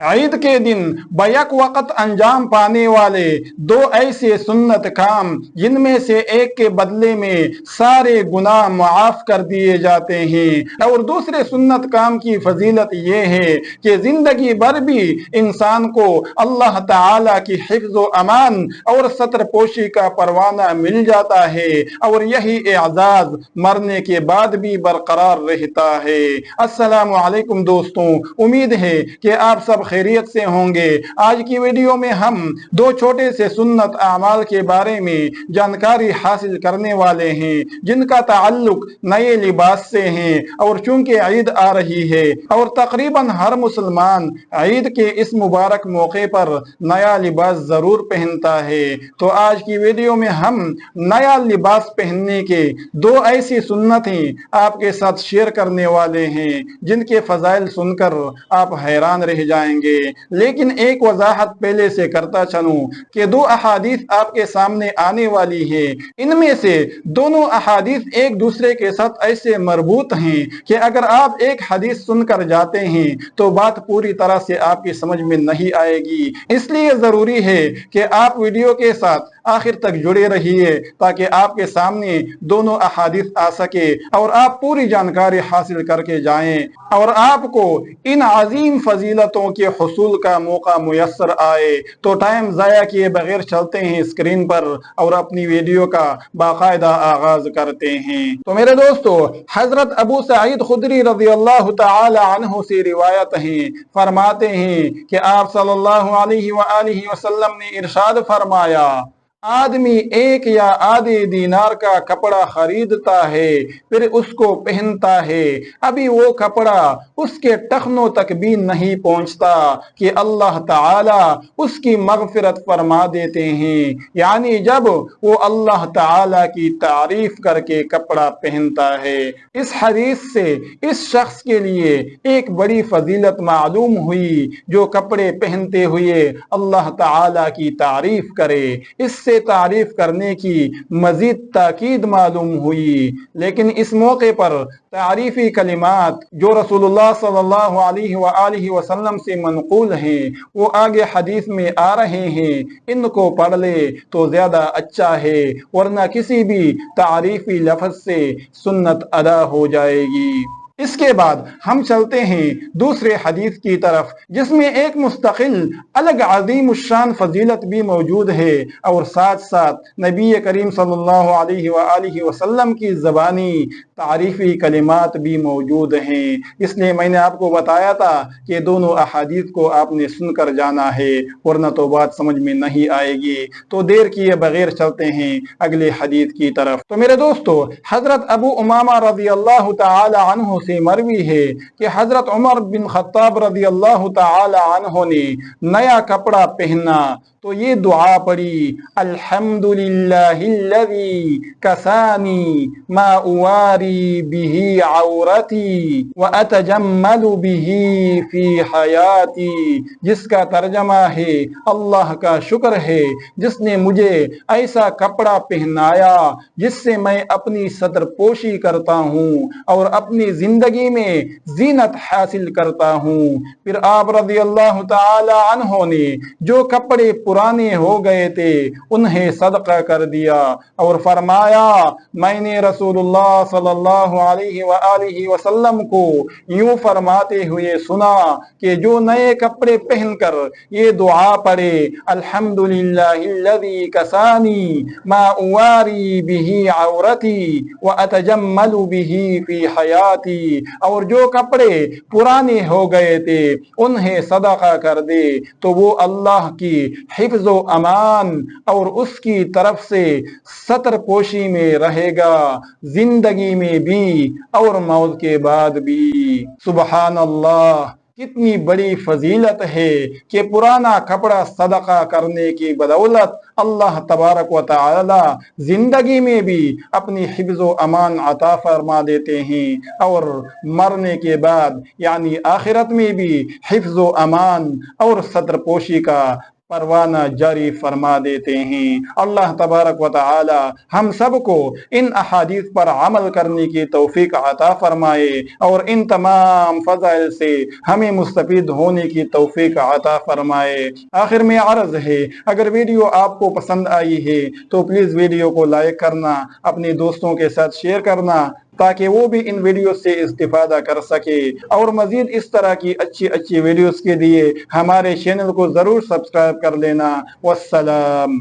ईद के दिन बैक वक़्त अंजाम पाने वाले दो ऐसे सुन्नत काम जिनमें से एक के बदले में सारे गुनाह मुआफ कर दिए जाते हैं, और दूसरे सुन्नत काम की फजीलत ये है कि जिंदगी भर भी इंसान को अल्लाह ताला की हिफ्ज़ व अमान और सतर पोशी का परवाना मिल जाता है, और यही एजाज मरने के बाद भी बरकरार रहता है। अस्सलामु अलैकुम दोस्तों, उम्मीद है कि आप सब खैरियत से होंगे। आज की वीडियो में हम दो छोटे से सुन्नत अमाल के बारे में जानकारी हासिल करने वाले हैं, जिनका ताल्लुक नए लिबास से है। और चूंकि ईद आ रही है और तकरीबन हर मुसलमान ईद के इस मुबारक मौके पर नया लिबास जरूर पहनता है, तो आज की वीडियो में हम नया लिबास पहनने के दो ऐसी सुन्नतें आपके साथ शेयर करने वाले हैं, जिनके फजाइल सुनकर आप हैरान रह जाएंगे। लेकिन एक वजाहत पहले से करता चलूं कि दो अहादीस आपके सामने आने वाली है। इनमें से दोनों अहादीस एक दूसरे के साथ ऐसे मरबूत हैं कि अगर आप एक हदीस सुनकर जाते हैं तो बात पूरी तरह से आपकी समझ में नहीं आएगी। इसलिए जरूरी है कि आप वीडियो के साथ आखिर तक जुड़े रहिए, ताकि आपके सामने दोनों अहादीस आ सके और आप पूरी जानकारी हासिल करके जाएं और आपको इन अजीम फजीलतों के हुसूल का मौका मुयस्सर आए। तो टाइम ज़ाया किए बगैर चलते हैं स्क्रीन पर और अपनी वीडियो का बाकायदा आगाज करते हैं। तो मेरे दोस्तों, हजरत अबू सईद खुदरी रज़ी अल्लाह तआला अन्हु से रिवायत है, फरमाते हैं कि आप सल्लल्लाहु अलैहि वसल्लम ने इरशाद फरमाया, आदमी एक या आधे दीनार का कपड़ा खरीदता है, फिर उसको पहनता है, अभी वो कपड़ा उसके टखनों तक भी नहीं पहुंचता कि अल्लाह ताला उसकी मगफिरत फरमा देते हैं। यानी जब वो अल्लाह ताला की तारीफ करके कपड़ा पहनता है। इस हदीस से इस शख्स के लिए एक बड़ी फजीलत मालूम हुई, जो कपड़े पहनते हुए अल्लाह ताला की तारीफ करे। इससे तारीफ करने की मजीद ताकीद मालूम हुई। लेकिन इस मौके पर तारीफी कलिमात जो रसूलुल्लाह सल्लल्लाहु अलैहि वसल्लम से मनकूल हैं, वो आगे हदीस में आ रहे हैं। इनको पढ़ ले तो ज्यादा अच्छा है, वरना किसी भी तारीफी लफ्ज से सुन्नत अदा हो जाएगी। इसके बाद हम चलते हैं दूसरे हदीस की तरफ, जिसमें एक मुस्तकिल अलग अजीम शान फजीलत भी मौजूद है, और साथ साथ नबी करीम सल्लल्लाहु अलैहि वसल्लम की ज़बानी तारीफ़ी कलिमात भी मौजूद हैं। इसलिए मैंने आपको बताया था कि दोनों अहादीस को आपने सुनकर जाना है, वरना तो बात समझ में नहीं आएगी। तो देर किए बगैर चलते हैं अगले हदीस की तरफ। तो मेरे दोस्तों, हजरत अबू उमामा रज़ी अल्लाह तआला अन्हु से मरवी है कि हजरत उमर बिन खत्ताब रज़ी अल्लाह तआला अन्हु ने नया कपड़ा पहना तो ये दुआ पढ़ी, अल्हम्दुलिल्लाहिल्लज़ी कसानी मा उवारी बिही औरती व अतजम्मलु बिही फी हयाती। जिसका तर्जमा है, अल्लाह का शुक्र है जिसने मुझे ऐसा कपड़ा पहनाया जिससे मैं अपनी सतर पोशी करता हूँ और अपनी जिंदगी में जीनत हासिल करता हूँ। फिर आप रज़ी अल्लाह तआला अन्हु ने जो कपड़े पुराने हो गए थे उन्हें सदका कर दिया और फरमाया, मैंने रसूलुल्लाह सल्लल्लाहु अलैहि वसल्लम को यूं फरमाते हुए सुना कि जो नए कपड़े पहनकर ये दुआ पढ़े, अल्हम्दुलिल्लाहिल्लज़ी कसानी मा उवारी बिही औरती व अतजम्मलु बिही फी हयाती, और जो कपड़े पुराने हो गए थे उन्हें सदका कर दे, तो वो अल्लाह की हिफ्ज़ व अमान और उसकी तरफ से सतर पोशी में रहेगा, जिंदगी में भी और मौत के बाद भी। सुबहान अल्लाह, कितनी बड़ी फजीलत है कि पुराना कपड़ा सदका करने की बदौलत अल्लाह तबारक व तआला जिंदगी में भी अपनी हिफ्ज़ व अमान अता फरमा देते हैं, और मरने के बाद यानी आखिरत में भी हिफ्ज़ व अमान और सतर पोशी का परवाना जारी फरमा देते हैं। अल्लाह तबारक व तआला हम सब को इन अहादीस पर अमल करने की तौफीक अता फरमाए और इन तमाम फज़ाइल से हमें मुस्तफीद होने की तौफीक अता फरमाए। आखिर में अर्ज़ है, अगर वीडियो आपको पसंद आई है तो प्लीज़ वीडियो को लाइक करना, अपने दोस्तों के साथ शेयर करना, ताकि वो भी इन वीडियो से इस्तिफादा कर सके। और मज़ीद इस तरह की अच्छी अच्छी वीडियोस के लिए हमारे चैनल को ज़रूर सब्सक्राइब कर लेना। वस्सलाम।